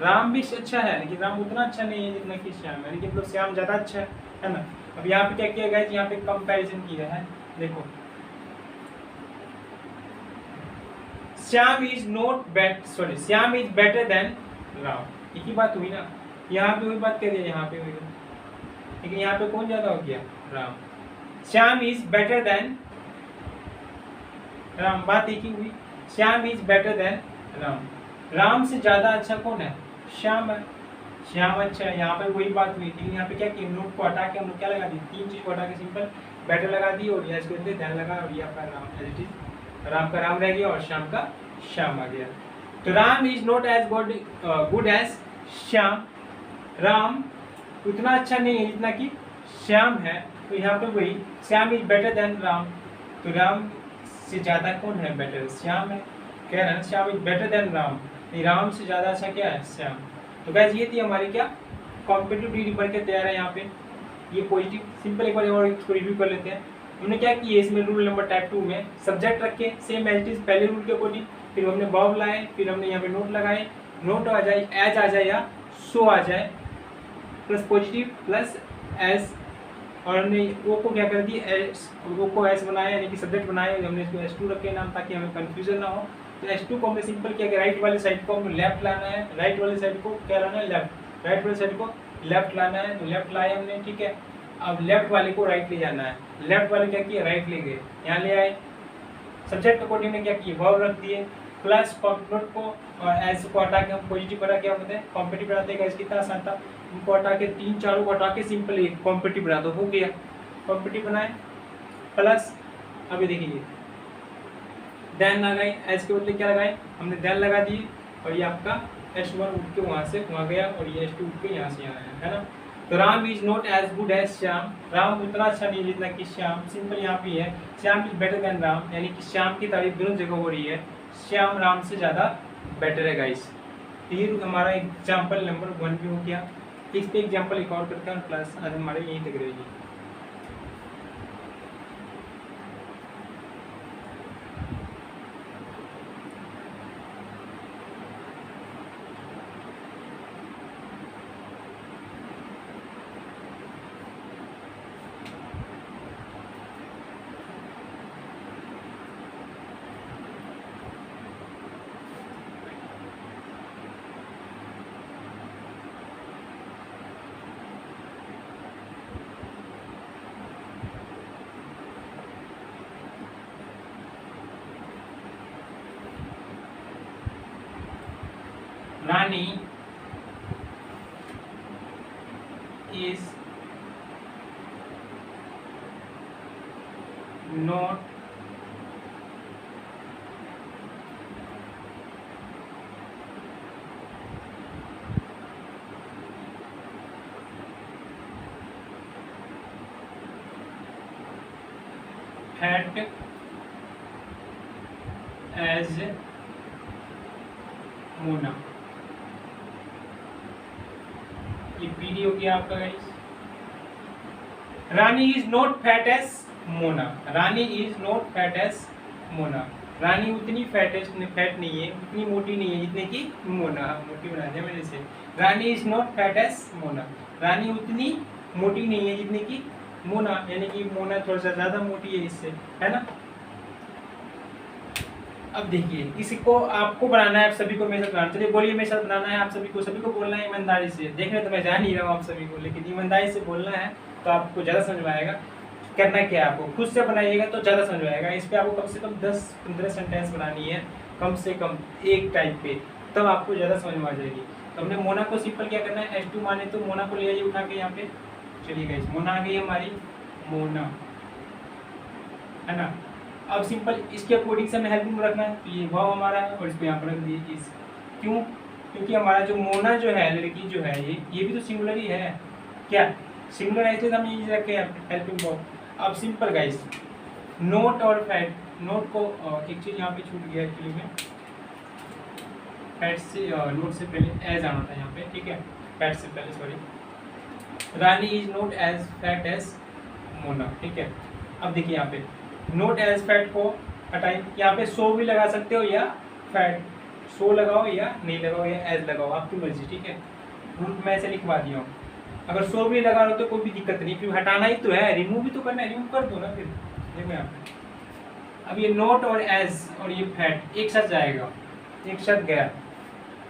राम भी अच्छा है लेकिन राम उतना अच्छा नहीं है जितना कि श्याम है, लेकिन मतलब श्याम ज्यादा अच्छा है ना। अब यहाँ पे क्या किया गया है, यहाँ पे कंपैरिजन किया है, देखो Shyam is not bet sorry Shyam is better than Ram, एक ही बात हुई ना, यहाँ पे वही बात करिए, यहाँ पे हुई, लेकिन यहाँ पे कौन ज्यादा हो गया, Ram. Shyam is better than Ram, बात एक ही हुई, Shyam is better than Ram, Ram से ज्यादा अच्छा कौन है, श्याम है, श्याम अच्छा है। यहाँ पे वही बात हुई, लेकिन यहाँ पे क्या किया, नोट को हटा के हम लोग क्या लगा दी, तीन चीज को हटा के सिंपल बेटर लगा दी, और यहाँ इसके ध्यान लगा, और ये आपका Ram as it is, Ram का राम रह गया और श्याम का श्याम आ गया। तो Ram is not as good as Shyam, Ram उतना अच्छा नहीं है जितना कि श्याम है, तो यहाँ पे वही Shyam is better than Ram, तो राम से ज्यादा कौन है, बेटर श्याम है, कह रहे हैं Shyam is better than Ram, Ram से ज्यादा अच्छा क्या है, श्याम। तो गाइस ये थी हमारी क्या कॉम्पिटिटिव डिग्री बन के तैयार है। यहाँ पे ये पॉजिटिव, सिंपल एक बार और इसको रिव्यू कर लेते हैं। हमने क्या किया इसमें, रूल नंबर टाइप 2 में सब्जेक्ट रखे सेम एज इट इज पहले रूल के अकॉर्डिंग, फिर हमने वर्ब लाए, फिर हमने यहाँ पे नोट लगाए, नोट आ जाए, एज आ जाए या सो आ जाए, प्लस पॉजिटिव प्लस एज, और हमने ओ को क्या कर दी, एस ओ को एस बनाया, यानी कि सब्जेक्ट बनाया, हमने इसको S2 रखे नाम ताकि हमें कंफ्यूजन ना हो। तो S2 को हमने सिंपल किया कि राइट वाली साइड को हमें लेफ्ट लाना है, राइट वाली साइड को क्या लाना है, लेफ्ट, राइट वाली साइड को लेफ्ट लाना है, तो लेफ्ट लाए हमने, ठीक है। अब लेफ्ट वाले को राइट ले जाना है, लेफ्ट वाले क्या किया, राइट ले गए, यहाँ ले आए। सब्जेक्ट अकॉर्डिंग ने क्या किए, वर्ब रख दिए, प्लस नोट को और एस को हटा के हम पॉजिटिव बना के हम कॉम्पिटिटिव बनाते हैं, कितना आसान था, उनको हटा के तीन चारों को हटा के सिंपल एक कॉम्पिटिटिव बना दो, हो गया कॉम्पिटिटिव बनाए। प्लस अभी देखिए देन लगाए, एस के बदले क्या लगाए, हमने देन लगा दिए, और ये आपका S1 उठ के वहाँ से वहाँ गया, और ये S2 उठ के यहाँ से यहाँ आया, है ना। तो Ram is not as good as Shyam, Ram उतना अच्छा नहीं जितना कि श्याम, सिंपल यहाँ पे है Shyam is better than Ram, यानी कि श्याम की तारीफ दोनों जगह हो रही है, श्याम राम से ज़्यादा बेटर है गाइस। ये हमारा एग्जाम्पल नंबर 1 भी हो गया। इस पे एग्जाम्पल एक और करते हैं, प्लस आज हमारे यहीं तक रहेगी। रानी is not fat as Mona. ये पीडी हो गया आपका guys. Rani is not fat as Mona. Rani is not fat as Mona. Rani उतनी फैट नहीं है, उतनी मोटी नहीं है जितने की मोना। मोटी बना दिया मैंने इसे। Rani is not fat as Mona. Rani उतनी मोटी नहीं है जितनी की मोना, यानी कि मोना थोड़ा सा ज्यादा मोटी है इससे, है ना। अब देखिए इसको आपको बनाना है, आप सभी को मेरे साथ बनाना। चलिए बोलिए मेरे साथ बनाना है आप सभी को बोलना है ईमानदारी से। देख रहे तो मैं जान ही रहा हूँ आप सभी को, लेकिन ईमानदारी से बोलना है तो आपको ज़्यादा समझ में आएगा। करना क्या है, आपको खुद से बनाइएगा तो ज़्यादा समझ में आएगा। इस पर आपको कम से कम 10-15 सेंटेंस बनानी है, कम से कम एक टाइप पे, तब आपको ज़्यादा समझ में आ जाएगी। तो हमने मोना को सिंपल क्या करना है, H2 माने तो मोना को ले आइए उठा के यहाँ पे। चलिए गाइस मोना आ गई हमारी, मोना, है ना। अब सिंपल इसके अकॉर्डिंग से हमें हेल्पिंग रखना है, तो ये वाव हमारा है और इसको यहाँ पर रख दिए इस। क्यों? क्योंकि हमारा जो मोना जो है, लड़की जो है, ये भी तो सिंगुलर ही है। क्या सिंगुलर है, इसलिए हम ये रखे हैं हेल्पिंग वर्ब। अब सिंपल गाइस, नोट और फैट, नोट को एक चीज़ यहाँ पे छूट गया एक्चुअली में, फैट से नोट से पहले एज आना था यहाँ पे, ठीक है, फैट से पहले, sorry. Rani is not as fat as Mona, ठीक है। अब देखिए यहाँ पे नोट एज फैट को हटाई, यहाँ पे सो भी लगा सकते हो या फैट, सो लगाओ या नहीं लगाओ या एज लगाओ, आपकी मर्जी, ठीक है। रूट में ऐसे लिखवा दिया हूँ। अगर सो भी लगा लो तो कोई भी दिक्कत नहीं, फिर हटाना ही तो है, रिमूव भी तो करना है, रिमूव कर दो ना फिर। देखो यहाँ पे अब ये नोट और एज और ये फैट एक साथ जाएगा, एक साथ गया।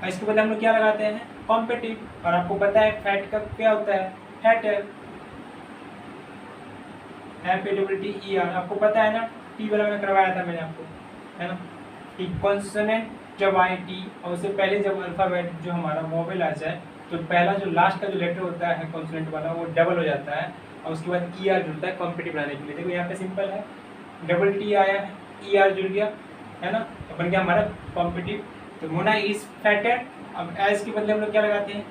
इसके बदले हम लोग क्या लगाते हैं, कॉम्पिटिव। और आपको पता है फैट का क्या होता है, फैट है, FATTER, आपको पता है ना, टी वाला में करवाया था मैंने आपको, है ना। कि कॉन्सोनेंट जब आए टी, और उससे पहले जब अल्फाबेट जो हमारा वोवेल आ जाए, तो पहला जो लास्ट का जो लेटर होता है कॉन्सोनेंट वाला, वो डबल हो जाता है, और उसके बाद ER जुड़ता है कॉम्पिटिव बनाने के लिए। देखो यहाँ पे सिंपल है, डबल टी आया है, ER जुड़ गया, है ना, तो बन गया हमारा कॉम्पिटिव। तो मोना इज फैटेड। अब एज के बदले हम लोग क्या लगाते हैं,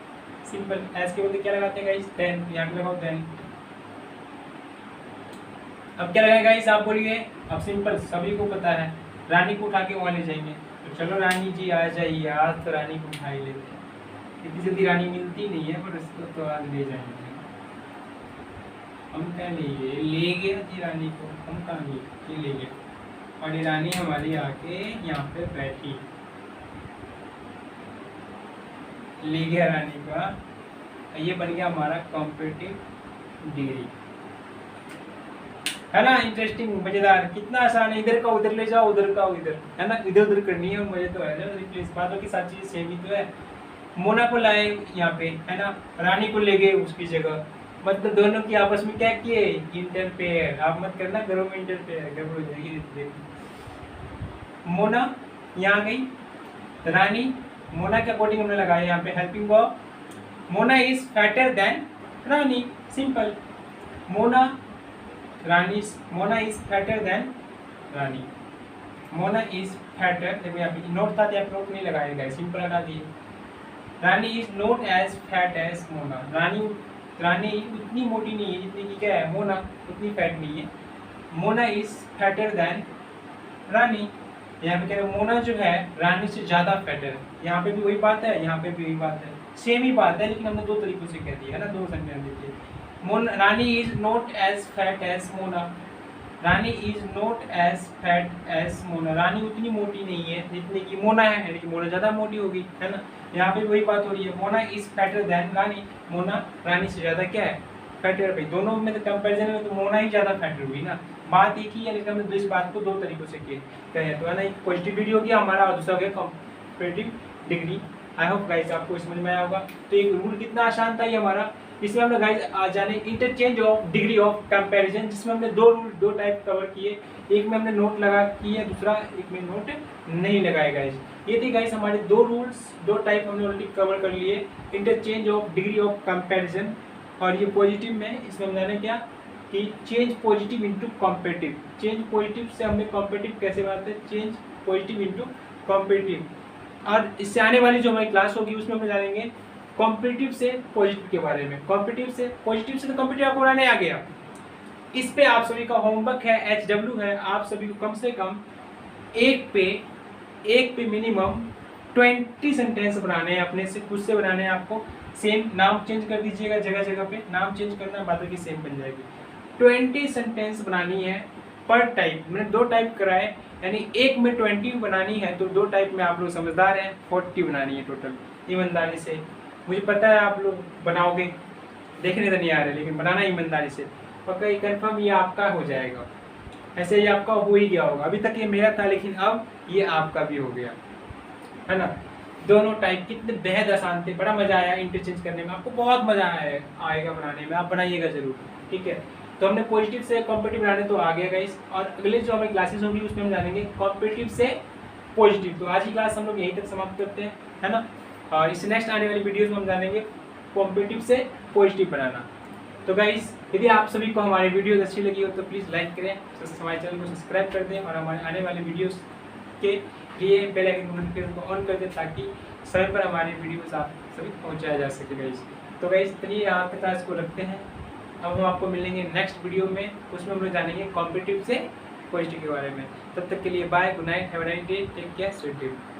सिंपल एज के बदले क्या लगाते हैं गाइस, देन। यहाँ पे लगाओ देन। अब क्या लगेगा गाइस, आप बोलिए। अब सिंपल सभी को पता है, रानी को उठा के वहाँ ले जाएंगे। तो चलो रानी जी आ जाइए, आज तो रानी को उठा ही लेते हैं। इतनी जल्दी रानी मिलती नहीं है, पर इसको तो आज ले जाएंगे हम। क्या ले गया जी रानी को, हम कहाँ गए, ये ले गया। और ये रानी हमारी आके यहाँ पे बैठी, ले गया रानी का। ये बन गया हमारा कॉम्पिटिटिव डिग्री, है ना। इंटरेस्टिंग, मजेदार, कितना आसान है। इधर का उधर ले जाओ, उधर का उधर, है ना, इधर उधर करनी है और मजे तो है ना। इस बातों की सारी चीजें सेम ही तो है। मोना को लाए यहाँ पे, है ना, रानी को ले गए उसकी जगह, मतलब दोनों की आपस में क्या किए, इंटरफेयर। आप मत करना घरों में इंटरफेयर, गड़बड़ हो जाएगी। मोना यहाँ गई, रानी, मोना के अकॉर्डिंग हमने लगाया यहाँ पे helping verb. Mona is fatter than Rani, simple. Mona is fatter than Rani. Mona is fatter, देखो यहाँ पे नोट था, यहाँ नोट नहीं लगाएगा, सिंपल हटा दिए। Rani is not as fat as Mona. Rani उतनी मोटी नहीं है जितनी की क्या है, मोना उतनी फैट नहीं है। मोना इज फैटर देन रानी। यहाँ पे कह रहे मोना जो है रानी से ज़्यादा फैटर है। यहाँ पे भी वही बात है, यहाँ पे भी वही बात है, सेम ही बात है, लेकिन हमने दो तरीकों से कह दिया है ना, दो सेंटेंस देखिए। Rani is not as fat as Mona. Rani is not as fat as Mona. Rani उतनी मोटी नहीं है जितनी की मोना है, लेकिन मोना ज़्यादा मोटी होगी, है ना। यहाँ पे वही बात हो रही है, Mona is fatter than Rani. Mona रानी से ज़्यादा क्या है, फैटर। भाई दोनों में तो कंपेरिजन में तो मोना ही ज़्यादा फैटर हुई ना, बात एक ही है, लेकिन हमने इस बात को दो तरीकों से कहे तो, है ना। एक पॉजिटिव वीडियो किया हमारा, और दूसरा हो गया competitive degree. I hope guys आपको समझ में आया होगा। तो एक रूल कितना आसान था ये हमारा, इसमें हम लोग गाइस जाने interchange of degree of comparison, जिसमें हमने दो टाइप कवर किए। एक में हमने नोट लगा किए, दूसरा एक में नोट नहीं लगाए गाइस। ये थी गाइस हमारे दो रूल्स, दो टाइप हमने ऑलरेडी कवर कर लिए, interchange of degree of comparison. और ये पॉजिटिव में इसमें हम जाने क्या कि change positive into competitive. Change positive से हमने कॉम्पिटिटिव कैसे बनाते हैं, चेंज पॉजिटिव इंटू कॉम्पिटिटिव। और इससे आने वाली जो हमारी क्लास होगी उसमें हम जानेंगे कॉम्पिटिटिव से पॉजिटिव के बारे में। कॉम्पिटिटिव से पॉजिटिव से तो कॉम्पिटिटिव आपको बनाने आ गया। इस पे आप सभी का होमवर्क है, HW है, आप सभी को कम से कम एक पे मिनिमम 20 सेंटेंस बनाने हैं, अपने से खुद से बनाने हैं आपको। सेम नाम चेंज कर दीजिएगा, जगह जगह पे नाम चेंज करना, बातों की सेम बन जाएगी। 20 सेंटेंस बनानी है पर टाइप। मैंने 2 टाइप कराए, यानी एक में 20 बनानी है तो 2 टाइप में आप लोग समझदार हैं, 40 बनानी है टोटल ईमानदारी से। मुझे पता है आप लोग बनाओगे, देखने तो नहीं आ रहे, लेकिन बनाना ईमानदारी से पक्का ही कंफर्म ये आपका हो जाएगा। ऐसे ये आपका हो ही गया होगा, अभी तक ये मेरा था लेकिन अब ये आपका भी हो गया है ना। दोनों टाइप कितने बेहद आसान थे, बड़ा मजा आया इंटरचेंज करने में, आपको बहुत मजा आएगा बनाने में, आप बनाइएगा जरूर, ठीक है। तो हमने पॉजिटिव से कॉम्पिटिटिव बनाने तो आ गया गाइस, और अगले जो हमारी क्लासेस होंगी उसमें हम जानेंगे कॉम्पिटिटिव से पॉजिटिव। तो आज की क्लास हम लोग यहीं तक समाप्त करते हैं, है ना। और इस नेक्स्ट आने वाली वीडियोस में हम जानेंगे कॉम्पिटिटिव से पॉजिटिव बनाना। तो गाइस यदि आप सभी को हमारी वीडियोस अच्छी लगी हो तो प्लीज़ लाइक करें, हमारे चैनल को सब्सक्राइब कर दें, और हमारे आने वाले वीडियोस के लिए बेल आइकन नोटिफिकेशन को ऑन कर दें, ताकि समय पर हमारी वीडियोस आप सभी पहुंचाया जा सके गाइस। तो गाइस चलिए यहाँ पे क्लास को रखते हैं, अब हम आपको मिलेंगे नेक्स्ट वीडियो में, उसमें हम लोग जानेंगे कॉम्पिटिटिव से पॉजिटिव के बारे में। तब तक के लिए bye, good night, have a nice day, take care, stay tuned.